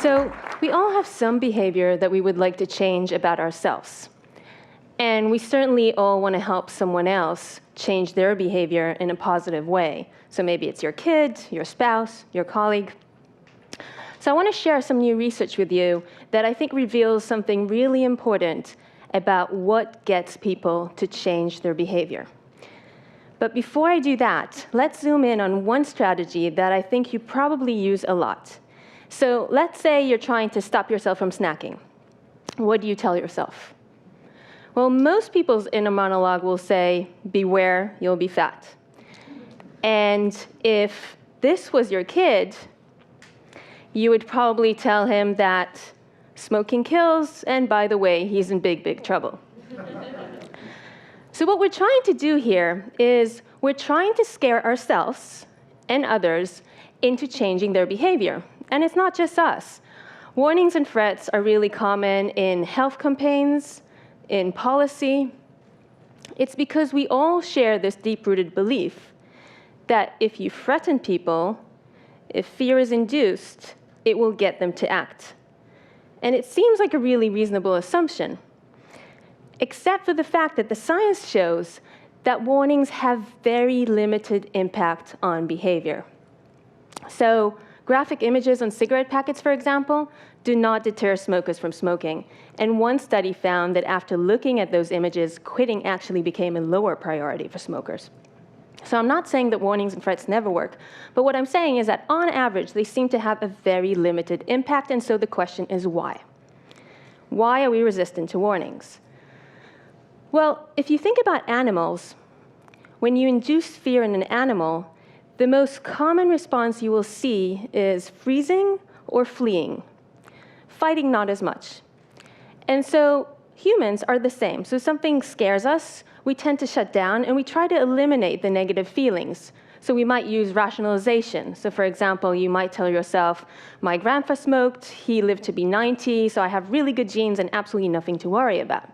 So we all have some behavior that we would like to change about ourselves. And we certainly all want to help someone else change their behavior in a positive way. So maybe it's your kid, your spouse, your colleague. So I want to share some new research with you that I think reveals something really important about what gets people to change their behavior. But before I do that, let's zoom in on one strategy that I think you probably use a lot. So let's say you're trying to stop yourself from snacking. What do you tell yourself? Well, most people's inner monologue will say, beware, you'll be fat. And if this was your kid, you would probably tell him that smoking kills, and by the way, he's in big, big trouble. So what we're trying to do here is we're trying to scare ourselves and others into changing their behavior. And it's not just us. Warnings and threats are really common in health campaigns, in policy. It's because we all share this deep-rooted belief that if you threaten people, if fear is induced, it will get them to act. And it seems like a really reasonable assumption, except for the fact that the science shows that warnings have very limited impact on behavior. So graphic images on cigarette packets, for example, do not deter smokers from smoking. And one study found that after looking at those images, quitting actually became a lower priority for smokers. So I'm not saying that warnings and threats never work, but what I'm saying is that on average, they seem to have a very limited impact, and so the question is why? Why are we resistant to warnings? Well, if you think about animals, when you induce fear in an animal, the most common response you will see is freezing or fleeing. Fighting, not as much. And so humans are the same. So something scares us, we tend to shut down, and we try to eliminate the negative feelings. So we might use rationalization. So for example, you might tell yourself, my grandpa smoked, he lived to be 90, so I have really good genes and absolutely nothing to worry about.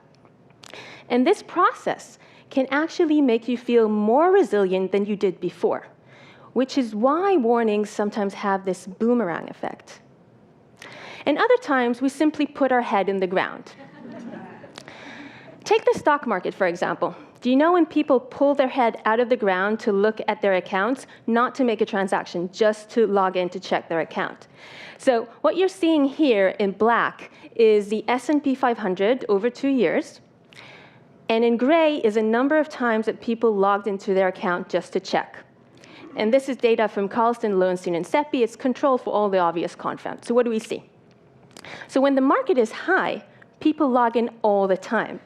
And this process can actually make you feel more resilient than you did before, which is why warnings sometimes have this boomerang effect. And other times, we simply put our head in the ground. Take the stock market, for example. Do you know when people pull their head out of the ground to look at their accounts, not to make a transaction, just to log in to check their account? So what you're seeing here in black is the S&P 500 over 2 years. And in gray is a number of times that people logged into their account just to check. And this is data from Carlson, Lowenstein, and Seppi. It's controlled for all the obvious confounds. So what do we see? So when the market is high, people log in all the time,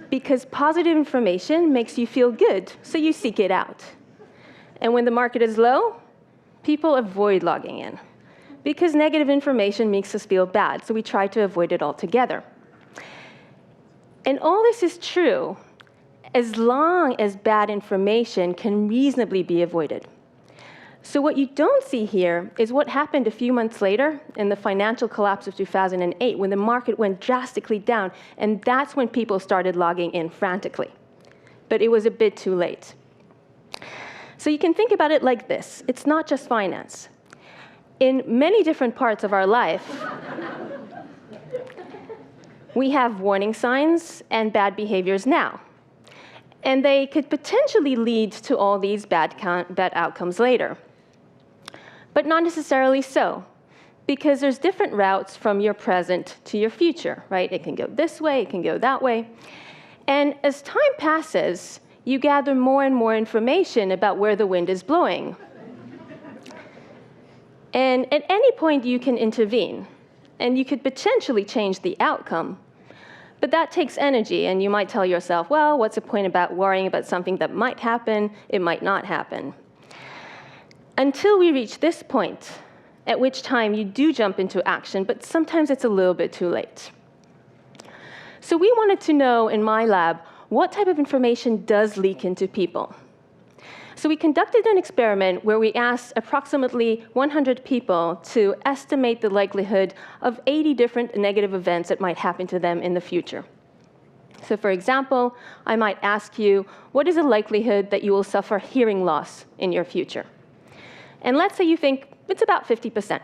because positive information makes you feel good, so you seek it out. And when the market is low, people avoid logging in, because negative information makes us feel bad, so we try to avoid it altogether. And all this is true as long as bad information can reasonably be avoided. So what you don't see here is what happened a few months later in the financial collapse of 2008, when the market went drastically down, and that's when people started logging in frantically. But it was a bit too late. So you can think about it like this. It's not just finance. In many different parts of our life, we have warning signs and bad behaviors now. And they could potentially lead to all these bad outcomes later. But not necessarily so, because there's different routes from your present to your future, right? It can go this way, it can go that way. And as time passes, you gather more and more information about where the wind is blowing. And at any point, you can intervene, and you could potentially change the outcome. But that takes energy, and you might tell yourself, well, what's the point about worrying about something that might happen? It might not happen. Until we reach this point, at which time you do jump into action, but sometimes it's a little bit too late. So we wanted to know in my lab, what type of information does leak into people? So we conducted an experiment where we asked approximately 100 people to estimate the likelihood of 80 different negative events that might happen to them in the future. So for example, I might ask you, what is the likelihood that you will suffer hearing loss in your future? And let's say you think it's about 50%.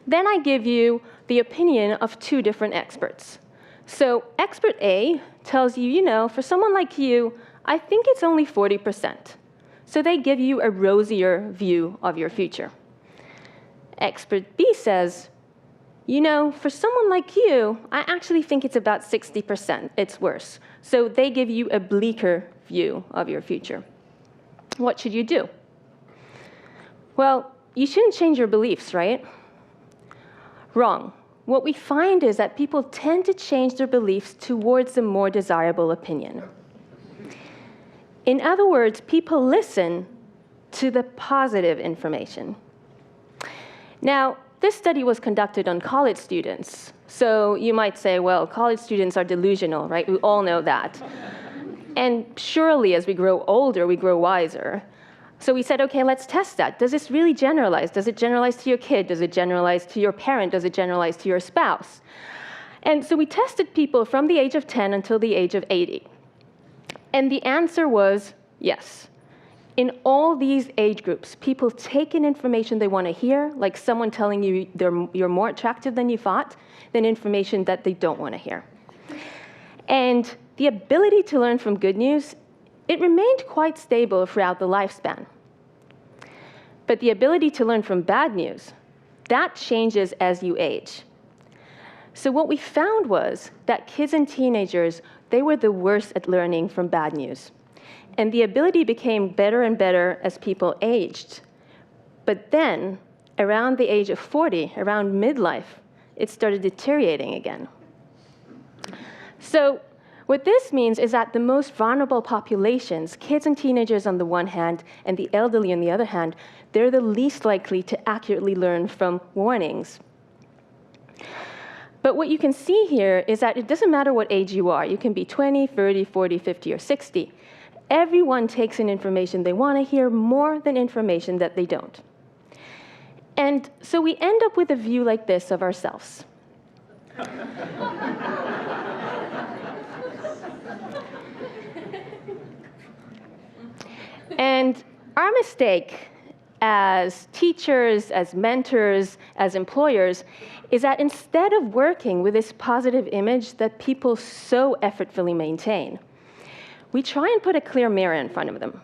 Then I give you the opinion of two different experts. So expert A tells you, for someone like you, I think it's only 40%. So they give you a rosier view of your future. Expert B says, for someone like you, I actually think it's about 60%. It's worse. So they give you a bleaker view of your future. What should you do? Well, you shouldn't change your beliefs, right? Wrong. What we find is that people tend to change their beliefs towards a more desirable opinion. In other words, people listen to the positive information. Now, this study was conducted on college students. So you might say, well, college students are delusional, right? We all know that. And surely as we grow older, we grow wiser. So we said, okay, let's test that. Does this really generalize? Does it generalize to your kid? Does it generalize to your parent? Does it generalize to your spouse? And so we tested people from the age of 10 until the age of 80. And the answer was yes. In all these age groups, people take in information they want to hear, like someone telling you you're more attractive than you thought, than information that they don't want to hear. And the ability to learn from good news, it remained quite stable throughout the lifespan. But the ability to learn from bad news, that changes as you age. So what we found was that kids and teenagers, they were the worst at learning from bad news. And the ability became better and better as people aged. But then, around the age of 40, around midlife, it started deteriorating again. So what this means is that the most vulnerable populations, kids and teenagers on the one hand, and the elderly on the other hand, they're the least likely to accurately learn from warnings. But what you can see here is that it doesn't matter what age you are. You can be 20, 30, 40, 50, or 60. Everyone takes in information they want to hear more than information that they don't. And so we end up with a view like this of ourselves. And our mistake as teachers, as mentors, as employers, is that instead of working with this positive image that people so effortfully maintain, we try and put a clear mirror in front of them.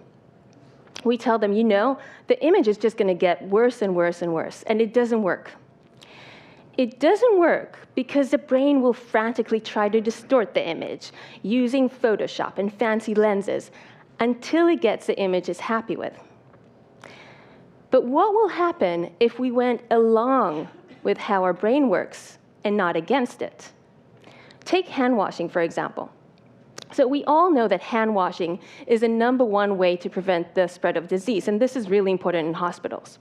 We tell them, the image is just going to get worse and worse and worse, and it doesn't work. It doesn't work because the brain will frantically try to distort the image using Photoshop and fancy lenses until it gets the image it's happy with. But what will happen if we went along with how our brain works and not against it? Take hand washing, for example. So we all know that hand washing is the #1 way to prevent the spread of disease, and this is really important in hospitals.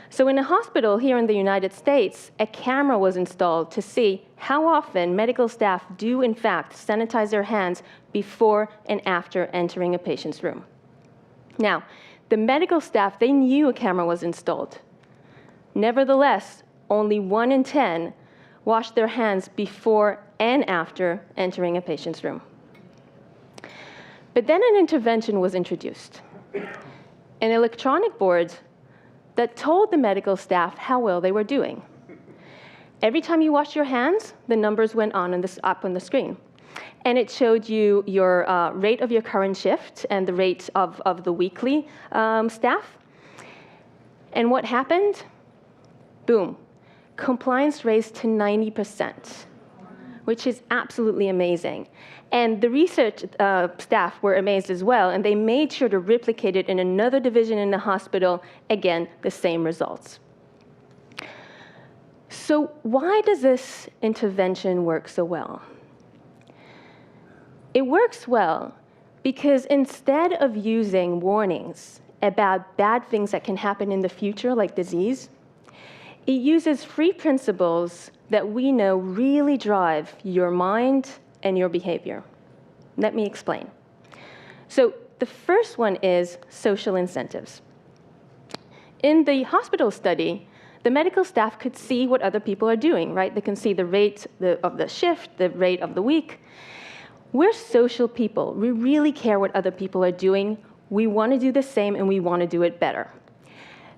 So in a hospital here in the United States, a camera was installed to see how often medical staff do, in fact, sanitize their hands before and after entering a patient's room. Now, the medical staff, they knew a camera was installed. Nevertheless, only 1 in 10 washed their hands before and after entering a patient's room. But then an intervention was introduced, an electronic board that told the medical staff how well they were doing. Every time you washed your hands, the numbers went up on the screen. And it showed you your rate of your current shift and the rate of the weekly staff. And what happened? Boom. Compliance raised to 90%, which is absolutely amazing. And the research staff were amazed as well, and they made sure to replicate it in another division in the hospital. Again, the same results. So why does this intervention work so well? It works well because instead of using warnings about bad things that can happen in the future, like disease, it uses 3 principles that we know really drive your mind and your behavior. Let me explain. So the first one is social incentives. In the hospital study, the medical staff could see what other people are doing, right? They can see the rate of the shift, the rate of the week. We're social people. We really care what other people are doing. We want to do the same, and we want to do it better.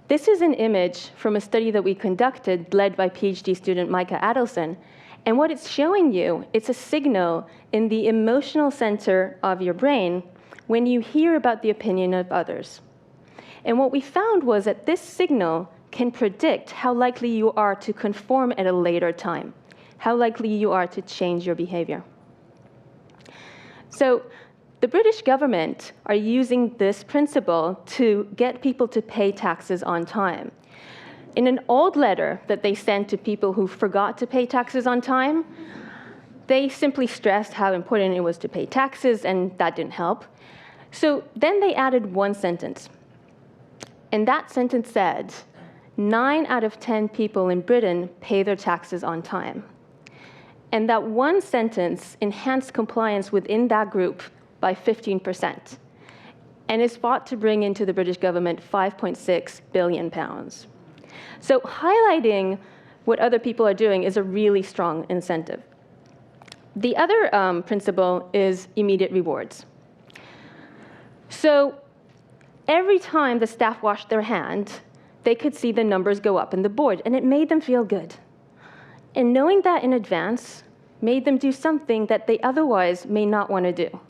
This is an image from a study that we conducted led by PhD student Micah Adelson. And what it's showing you, it's a signal in the emotional center of your brain when you hear about the opinion of others. And what we found was that this signal can predict how likely you are to conform at a later time, how likely you are to change your behavior. So the British government are using this principle to get people to pay taxes on time. In an old letter that they sent to people who forgot to pay taxes on time, they simply stressed how important it was to pay taxes, and that didn't help. So then they added one sentence. And that sentence said, 9 out of 10 people in Britain pay their taxes on time. And that one sentence enhanced compliance within that group by 15%, and is thought to bring into the British government £5.6 billion. So highlighting what other people are doing is a really strong incentive. The other principle is immediate rewards. So every time the staff washed their hand, they could see the numbers go up in the board, and it made them feel good. And knowing that in advance made them do something that they otherwise may not want to do.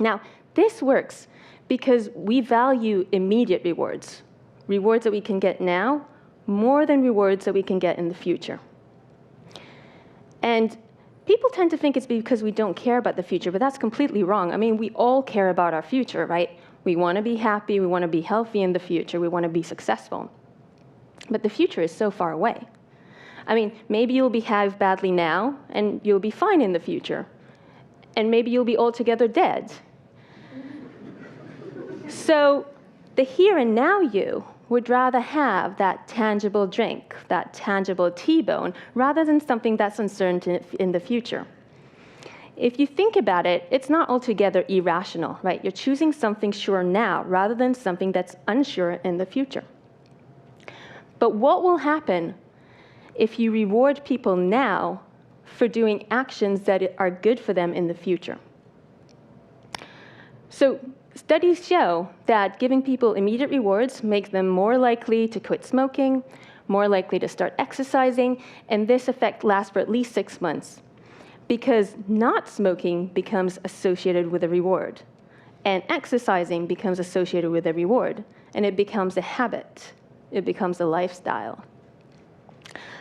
Now, this works because we value immediate rewards, rewards that we can get now, more than rewards that we can get in the future. And people tend to think it's because we don't care about the future, but that's completely wrong. I mean, we all care about our future, right? We want to be happy, we want to be healthy in the future, we want to be successful. But the future is so far away. I mean, maybe you'll behave badly now, and you'll be fine in the future. And maybe you'll be altogether dead. So the here and now you would rather have that tangible drink, that tangible T-bone, rather than something that's uncertain in the future. If you think about it, it's not altogether irrational, right? You're choosing something sure now rather than something that's unsure in the future. But what will happen if you reward people now for doing actions that are good for them in the future? So studies show that giving people immediate rewards makes them more likely to quit smoking, more likely to start exercising, and this effect lasts for at least 6 months, because not smoking becomes associated with a reward, and exercising becomes associated with a reward, and it becomes a habit. It becomes a lifestyle.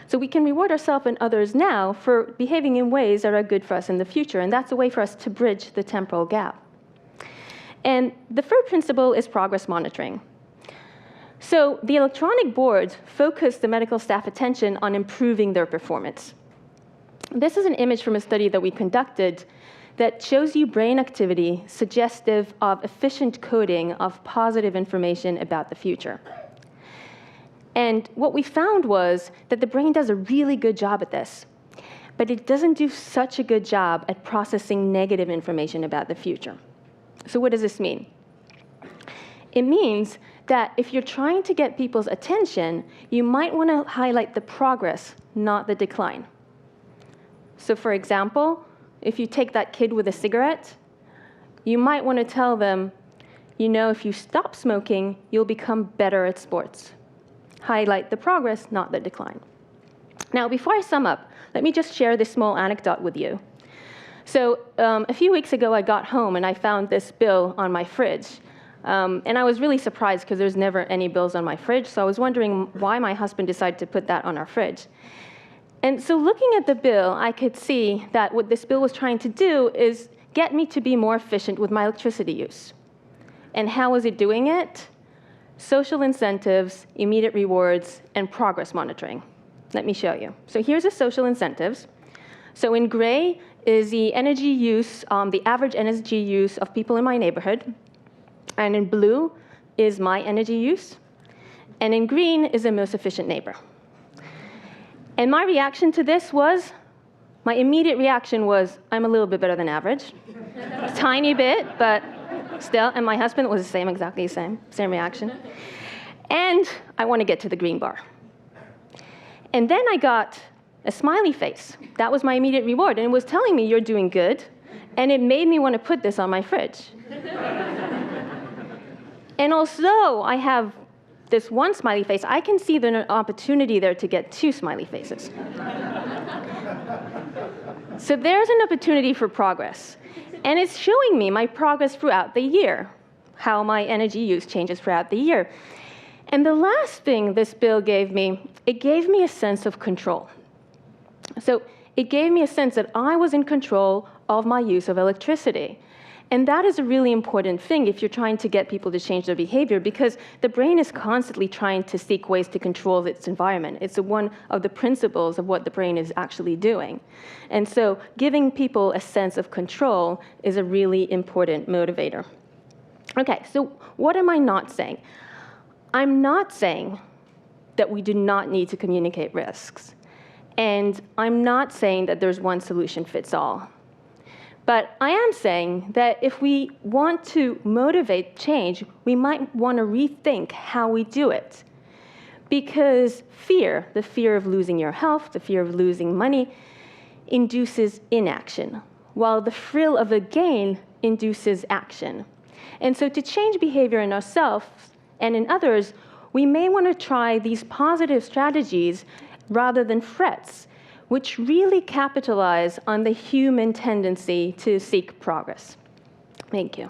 So we can reward ourselves and others now for behaving in ways that are good for us in the future, and that's a way for us to bridge the temporal gap. And the third principle is progress monitoring. So the electronic boards focus the medical staff attention on improving their performance. This is an image from a study that we conducted that shows you brain activity suggestive of efficient coding of positive information about the future. And what we found was that the brain does a really good job at this, but it doesn't do such a good job at processing negative information about the future. So what does this mean? It means that if you're trying to get people's attention, you might want to highlight the progress, not the decline. So for example, if you take that kid with a cigarette, you might want to tell them, you know, if you stop smoking, you'll become better at sports. Highlight the progress, not the decline. Now, before I sum up, let me just share this small anecdote with you. So a few weeks ago, I got home, and I found this bill on my fridge. And I was really surprised, because there's never any bills on my fridge, so I was wondering why my husband decided to put that on our fridge. And so looking at the bill, I could see that what this bill was trying to do is get me to be more efficient with my electricity use. And how was it doing it? Social incentives, immediate rewards, and progress monitoring. Let me show you. So here's the social incentives. So in gray is the energy use, the average energy use of people in my neighborhood. And in blue is my energy use. And in green is the most efficient neighbor. And my reaction to this was, my immediate reaction was, I'm a little bit better than average. A tiny bit, but still. And my husband was exactly the same reaction. And I want to get to the green bar. And then I got a smiley face. That was my immediate reward. And it was telling me, you're doing good. And it made me want to put this on my fridge. And although I have this one smiley face, I can see there's an opportunity there to get two smiley faces. So there's an opportunity for progress. And it's showing me my progress throughout the year, how my energy use changes throughout the year. And the last thing this bill gave me, it gave me a sense of control. So it gave me a sense that I was in control of my use of electricity. And that is a really important thing if you're trying to get people to change their behavior, because the brain is constantly trying to seek ways to control its environment. It's one of the principles of what the brain is actually doing. And so giving people a sense of control is a really important motivator. Okay, so what am I not saying? I'm not saying that we do not need to communicate risks. And I'm not saying that there's one solution fits all. But I am saying that if we want to motivate change, we might want to rethink how we do it. Because fear, the fear of losing your health, the fear of losing money, induces inaction, while the thrill of a gain induces action. And so to change behavior in ourselves and in others, we may want to try these positive strategies rather than threats, which really capitalize on the human tendency to seek progress. Thank you.